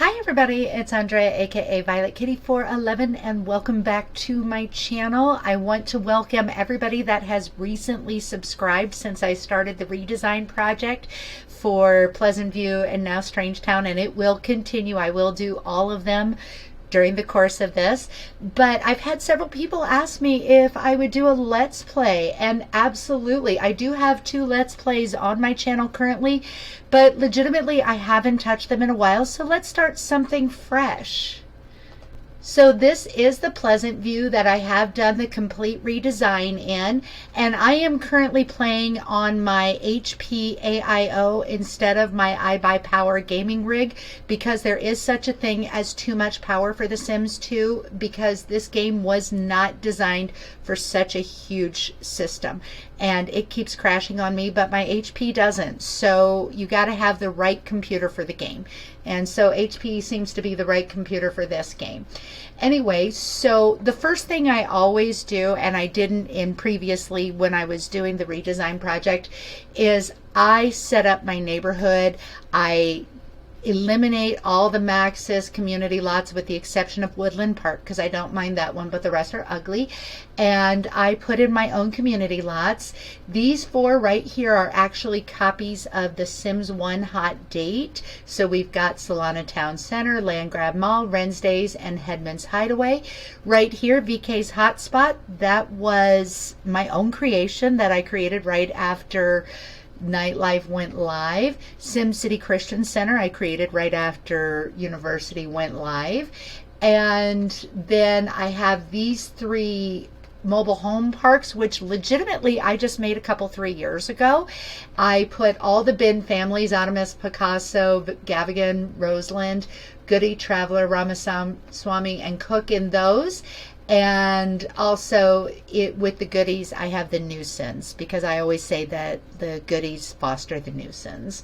Hi everybody, it's Andrea aka Violet Kitty 411 and welcome back to my channel. I want to welcome everybody that has recently subscribed since I started the redesign project for Pleasantview and now Strangetown, and it will continue. I will do all of them during the course of this, but I've had several people ask me if I would do a let's play, and absolutely, I do have 2 let's plays on my channel currently, but legitimately I haven't touched them in a while, so let's start something fresh. So this is the Pleasantview that I have done the complete redesign in, and I am currently playing on my HP AIO instead of my iBuyPower gaming rig, because there is such a thing as too much power for The Sims 2, because this game was not designed for such a huge system, and it keeps crashing on me, but my HP doesn't. So you got to have the right computer for the game, and so HP seems to be the right computer for this game. Anyway, so the first thing I always do, and I didn't in previously when I was doing the redesign project, is I set up my neighborhood. I eliminate all the Maxis community lots with the exception of Woodland Park, because I don't mind that one, but the rest are ugly. And I put in my own community lots. These 4 right here are actually copies of the Sims 1 Hot Date. So we've got Solana Town Center, Landgrab Mall, Rensdays, and Headman's Hideaway. Right here, VK's Hotspot, that was my own creation that I created right after Nightlife went live. Sim City Christian Center I created right after University went live. And then I have these 3 mobile home parks, which legitimately I just made a couple 3 years ago. I put all the bin families, Animus, Picasso, Gavigan, Roseland, Goody, Traveler, Ramaswamy, and Cook in those. And also with the goodies, I have the nuisance, because I always say that the goodies foster the nuisance.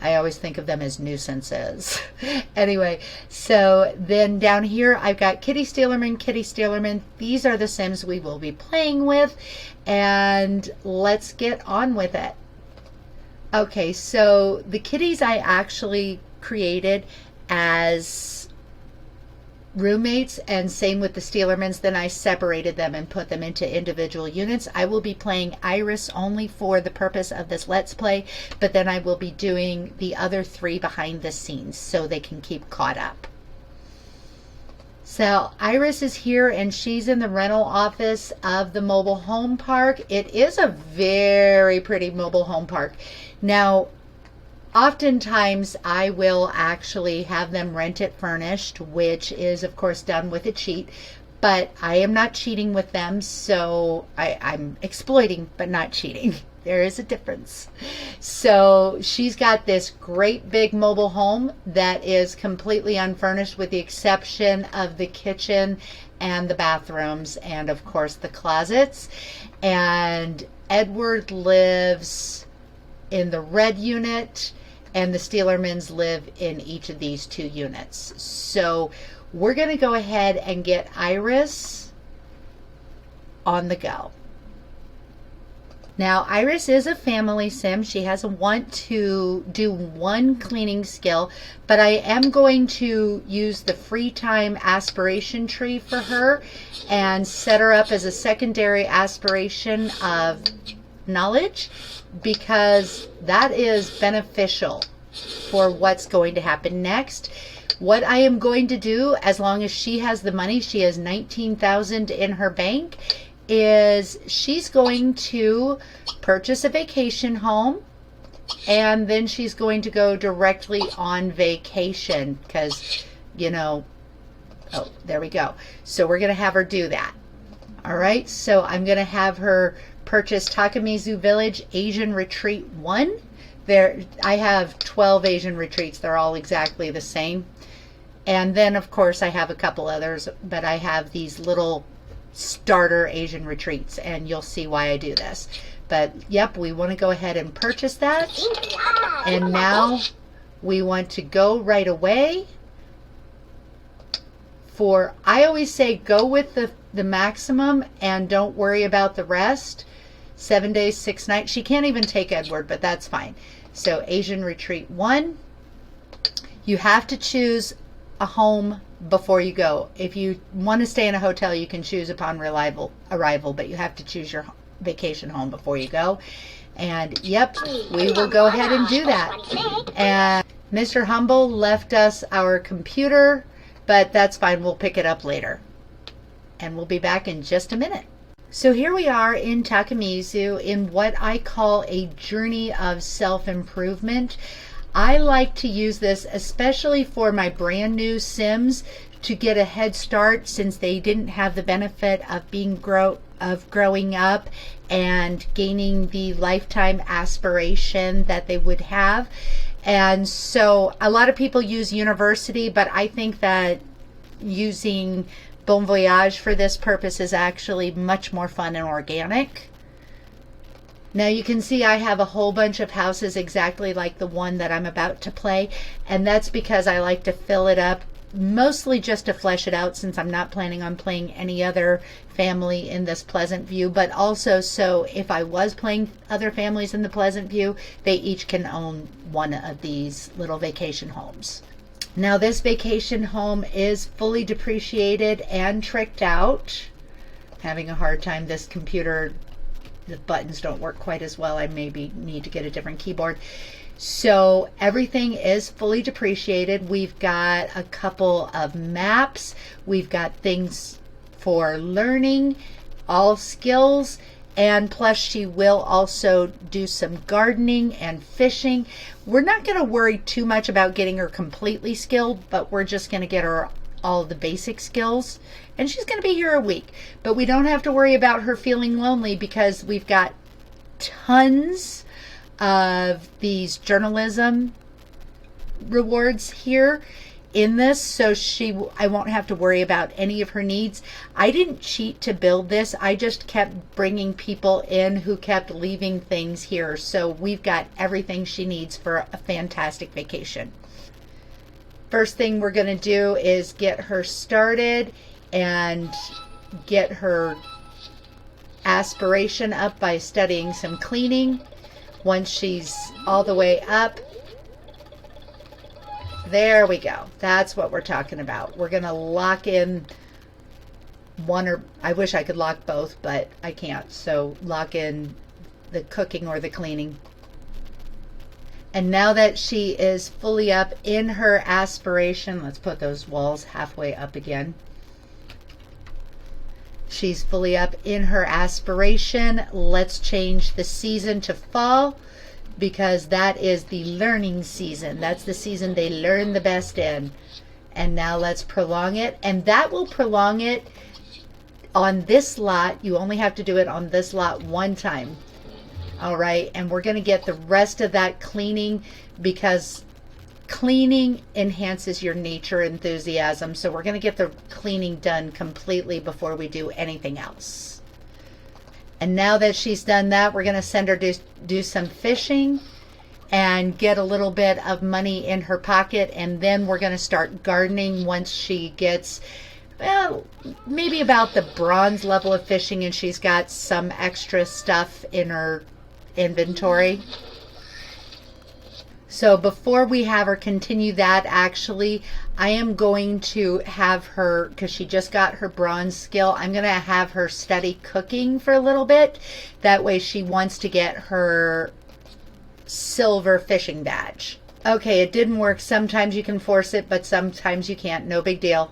I always think of them as nuisances. Anyway, so then down here, I've got Kitty Steelerman, Kitty Steelerman. These are the Sims we will be playing with, and let's get on with it. Okay, so the kitties I actually created as roommates, and same with the Steelermans. Then I separated them and put them into individual units. I will be playing Iris only for the purpose of this Let's Play, but then I will be doing the other 3 behind the scenes so they can keep caught up. So Iris is here, and she's in the rental office of the mobile home park. It is a very pretty mobile home park. Now, oftentimes I will actually have them rent it furnished, which is of course done with a cheat, but I am not cheating with them, so I'm exploiting but not cheating. There is a difference. So she's got this great big mobile home that is completely unfurnished with the exception of the kitchen and the bathrooms and of course the closets. And Edward lives in the red unit, and the Steelermans live in each of these 2 units. So we're going to go ahead and get Iris on the go. Now, Iris is a family sim. She has a want to do 1 cleaning skill, but I am going to use the free time aspiration tree for her and set her up as a secondary aspiration of knowledge, because that is beneficial for what's going to happen next. What I am going to do, as long as she has the money, she has 19,000 in her bank, is she's going to purchase a vacation home, and then she's going to go directly on vacation, because, you know, oh, there we go. So we're going to have her do that. All right, so I'm going to have her purchase Takemizu Village Asian Retreat 1. There, I have 12 Asian retreats. They're all exactly the same. And then, of course, I have a couple others, but I have these little starter Asian retreats, and you'll see why I do this. But, yep, we want to go ahead and purchase that. And now we want to go right away for, I always say go with the maximum and don't worry about the rest. 7 days, 6 nights. She can't even take Edward, but that's fine. So Asian Retreat 1. You have to choose a home before you go. If you want to stay in a hotel, you can choose upon arrival, but you have to choose your vacation home before you go. And yep, we will go ahead and do that. And Mr. Humble left us our computer, but that's fine. We'll pick it up later. And we'll be back in just a minute. So here we are in Takemizu in what I call a journey of self-improvement. I like to use this especially for my brand new Sims to get a head start, since they didn't have the benefit of growing up and gaining the lifetime aspiration that they would have. And so a lot of people use University, but I think that using Voyage for this purpose is actually much more fun and organic. Now you can see I have a whole bunch of houses exactly like the one that I'm about to play, and that's because I like to fill it up, mostly just to flesh it out, since I'm not planning on playing any other family in this Pleasantview, but also so if I was playing other families in the Pleasantview, they each can own one of these little vacation homes. Now this vacation home is fully depreciated and tricked out. I'm having a hard time. This computer, the buttons don't work quite as well. I maybe need to get a different keyboard. So everything is fully depreciated. We've got a couple of maps. We've got things for learning, all skills, and plus she will also do some gardening and fishing. We're not going to worry too much about getting her completely skilled, but we're just going to get her all the basic skills, and she's going to be here a week. But we don't have to worry about her feeling lonely, because we've got tons of these journalism rewards here in this, so I won't have to worry about any of her needs. I didn't cheat to build this. I just kept bringing people in who kept leaving things here, so we've got everything she needs for a fantastic vacation. First thing we're going to do is get her started and get her aspiration up by studying some cleaning. Once she's all the way up, there we go. That's what we're talking about. We're going to lock in one, or I wish I could lock both, but I can't. So lock in the cooking or the cleaning. And now that she is fully up in her aspiration, let's put those walls halfway up again. She's fully up in her aspiration. Let's change the season to fall, because that is the learning season. That's the season they learn the best in. And now let's prolong it. And that will prolong it on this lot. You only have to do it on this lot one time. All right, and we're going to get the rest of that cleaning, because cleaning enhances your nature enthusiasm. So we're going to get the cleaning done completely before we do anything else. And now that she's done that, we're going to send her to do some fishing and get a little bit of money in her pocket. And then we're going to start gardening once she gets, well, maybe about the bronze level of fishing, and she's got some extra stuff in her inventory. So before we have her continue that, actually, I am going to have her, because she just got her bronze skill, I'm going to have her study cooking for a little bit. That way she wants to get her silver fishing badge. Okay, it didn't work. Sometimes you can force it, but sometimes you can't. No big deal.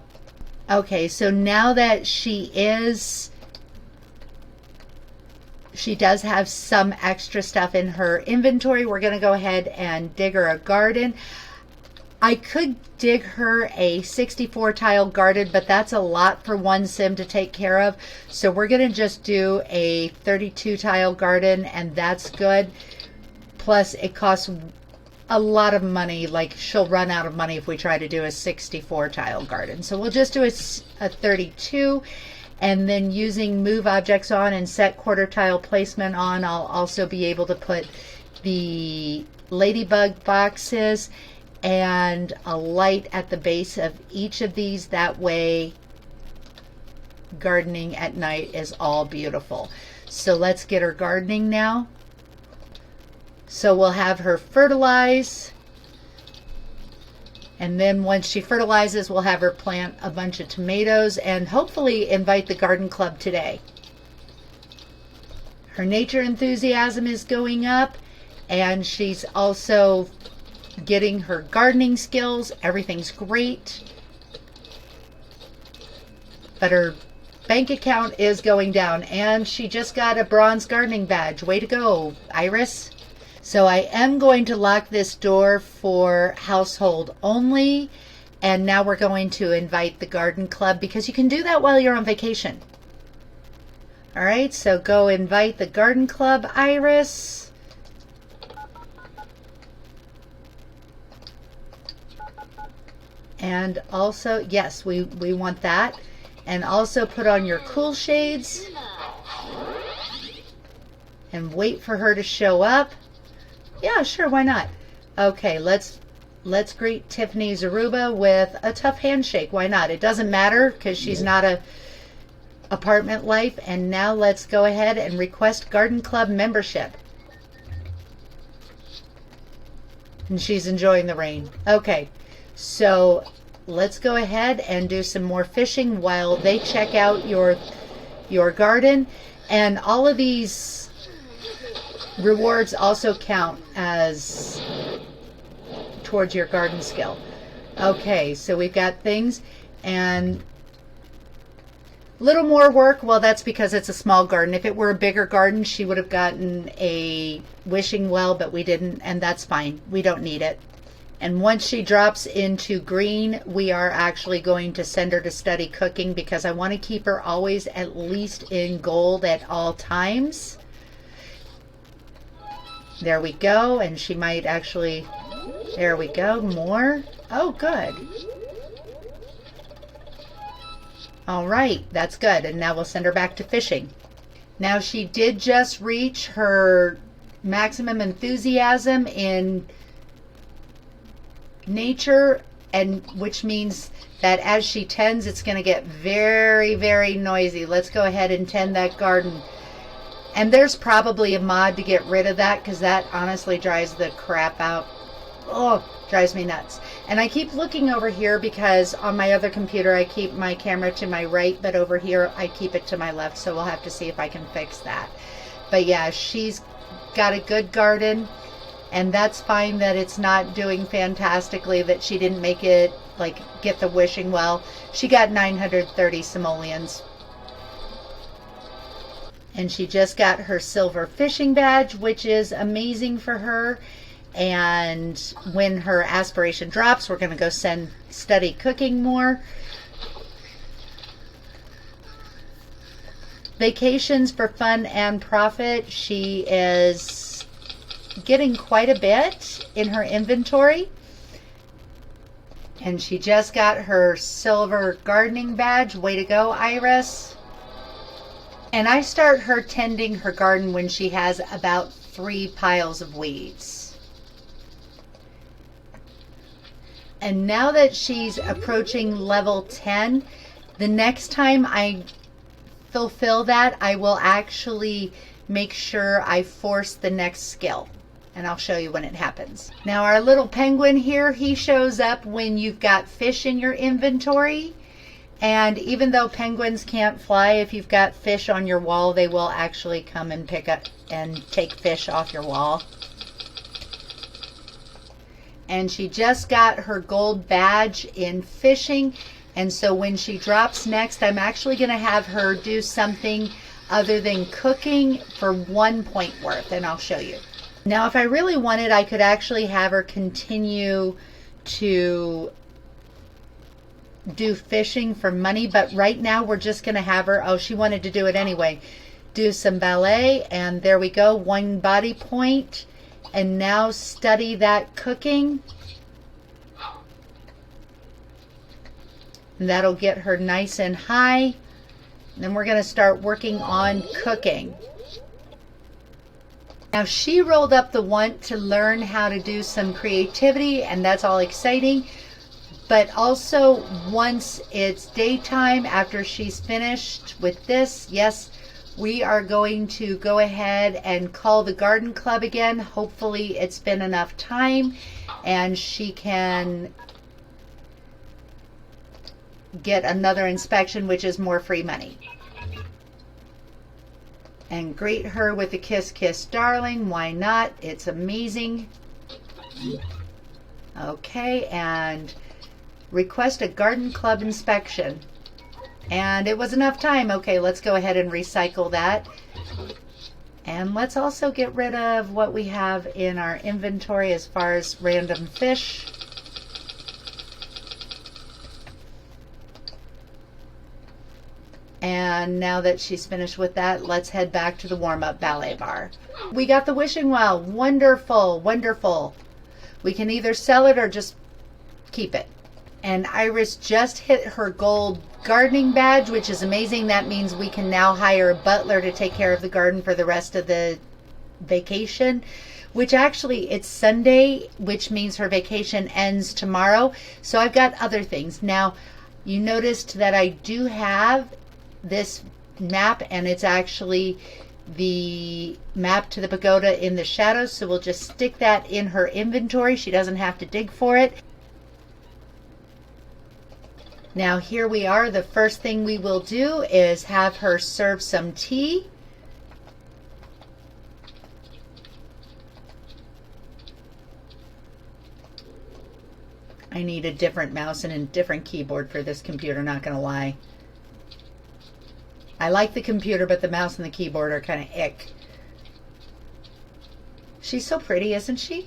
Okay, so now that she does have some extra stuff in her inventory, we're going to go ahead and dig her a garden. I could dig her a 64 tile garden, but that's a lot for one sim to take care of. So we're going to just do a 32 tile garden, and that's good. Plus it costs a lot of money. Like, she'll run out of money if we try to do a 64 tile garden. So we'll just do a 32. And then using move objects on and set quarter tile placement on, I'll also be able to put the ladybug boxes and a light at the base of each of these. That way gardening at night is all beautiful. So let's get her gardening now. So we'll have her fertilize And then once she fertilizes, we'll have her plant a bunch of tomatoes and hopefully invite the garden club today. Her nature enthusiasm is going up, and she's also getting her gardening skills. Everything's great. But her bank account is going down, and she just got a bronze gardening badge. Way to go, Iris. So I am going to lock this door for household only, and now we're going to invite the garden club because you can do that while you're on vacation. All right, so go invite the garden club, Iris. And also, yes, we want that. And also put on your cool shades and wait for her to show up. Yeah, sure, why not? Okay, let's greet Tiffany Zaruba with a tough handshake. Why not? It doesn't matter because she's not a apartment life. And now let's go ahead and request garden club membership. And she's enjoying the rain. Okay, so let's go ahead and do some more fishing while they check out your garden. And all of these rewards also count as towards your garden skill. Okay, so we've got things and a little more work. Well, that's because it's a small garden. If it were a bigger garden, she would have gotten a wishing well, but we didn't, and that's fine. We don't need it. And once she drops into green, we are actually going to send her to study cooking because I want to keep her always at least in gold at all times. There we go, and she might actually, there we go, more. Oh, good. All right, that's good. And now we'll send her back to fishing. Now she did just reach her maximum enthusiasm in nature, and which means that as she tends, it's going to get very, very noisy. Let's go ahead and tend that garden. And there's probably a mod to get rid of that because that honestly drives the crap out. Oh, drives me nuts. And I keep looking over here because on my other computer I keep my camera to my right, but over here I keep it to my left, so we'll have to see if I can fix that. But yeah, she's got a good garden, and that's fine that it's not doing fantastically, that she didn't make it, like, get the wishing well. She got 930 simoleons. And she just got her silver fishing badge, which is amazing for her. And when her aspiration drops, we're going to go study cooking more. Vacations for fun and profit. She is getting quite a bit in her inventory. And she just got her silver gardening badge. Way to go, Iris. And I start her tending her garden when she has about 3 piles of weeds. And now that she's approaching level 10, the next time I fulfill that, I will actually make sure I force the next skill. And I'll show you when it happens. Now our little penguin here, he shows up when you've got fish in your inventory. And even though penguins can't fly, if you've got fish on your wall, they will actually come and pick up and take fish off your wall. And she just got her gold badge in fishing. And so when she drops next, I'm actually going to have her do something other than cooking for 1 point worth, and I'll show you. Now, if I really wanted, I could actually have her continue to do fishing for money, but right now we're just going to have her, oh, she wanted to do it anyway, do some ballet, and there we go, 1 body point. And now study that cooking, and that'll get her nice and high. And then we're going to start working on cooking. Now she rolled up the want to learn how to do some creativity, and that's all exciting. But also once it's daytime, after she's finished with this, yes, we are going to go ahead and call the garden club again. Hopefully it's been enough time and she can get another inspection, which is more free money. And greet her with a kiss, kiss, darling. Why not? It's amazing. Okay, and request a garden club inspection. And it was enough time. Okay, let's go ahead and recycle that. And let's also get rid of what we have in our inventory as far as random fish. And now that she's finished with that, let's head back to the warm-up ballet bar. We got the wishing well. Wonderful, wonderful. We can either sell it or just keep it. And Iris just hit her gold gardening badge, which is amazing. That means we can now hire a butler to take care of the garden for the rest of the vacation, which actually it's Sunday, which means her vacation ends tomorrow. So I've got other things. Now, you noticed that I do have this map, and it's actually the map to the pagoda in the shadows, so we'll just stick that in her inventory. She doesn't have to dig for it. Now here we are. The first thing we will do is have her serve some tea. I need a different mouse and a different keyboard for this computer, not gonna lie. I like the computer, but the mouse and the keyboard are kind of ick. She's so pretty, isn't she?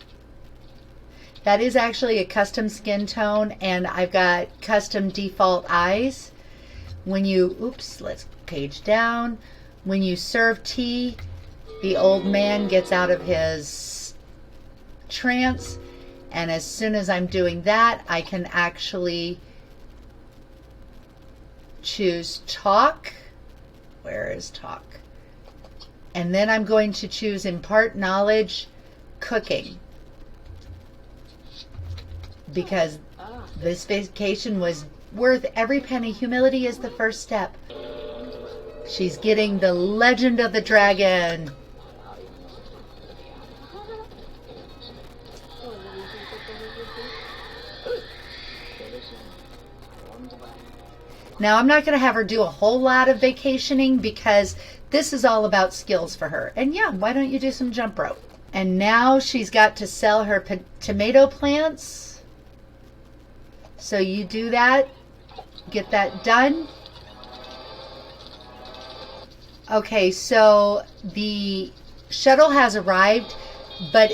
That is actually a custom skin tone, and I've got custom default eyes. When you, oops, let's page down. When you serve tea, the old man gets out of his trance, and as soon as I'm doing that, I can actually choose talk. Where is talk? And then I'm going to choose impart knowledge, cooking. Because this vacation was worth every penny. Humility is the first step. She's getting the Legend of the Dragon. Now, I'm not going to have her do a whole lot of vacationing because this is all about skills for her. And yeah, why don't you do some jump rope? And now she's got to sell her tomato plants. So you do that, get that done. Okay, so the shuttle has arrived, but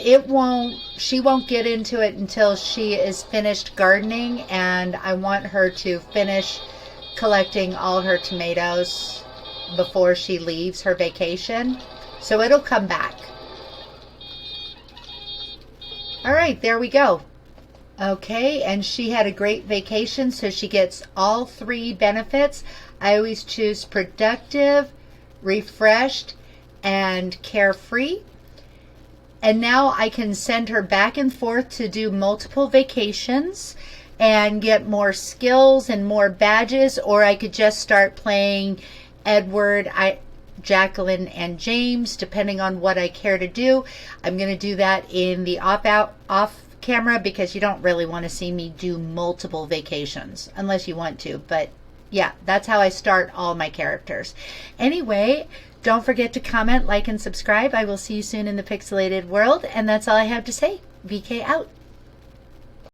she won't get into it until she is finished gardening, and I want her to finish collecting all her tomatoes before she leaves her vacation. So it'll come back. All right, there we go. Okay, and she had a great vacation, so she gets all 3 benefits. I always choose productive, refreshed, and carefree. And now I can send her back and forth to do multiple vacations and get more skills and more badges, or I could just start playing Edward, Jacqueline, and James, depending on what I care to do. I'm going to do that in the off camera because you don't really want to see me do multiple vacations unless you want to. But yeah, that's how I start all my characters. Anyway, don't forget to comment, like, and subscribe. I will see you soon in the pixelated world, and that's all I have to say. VK out.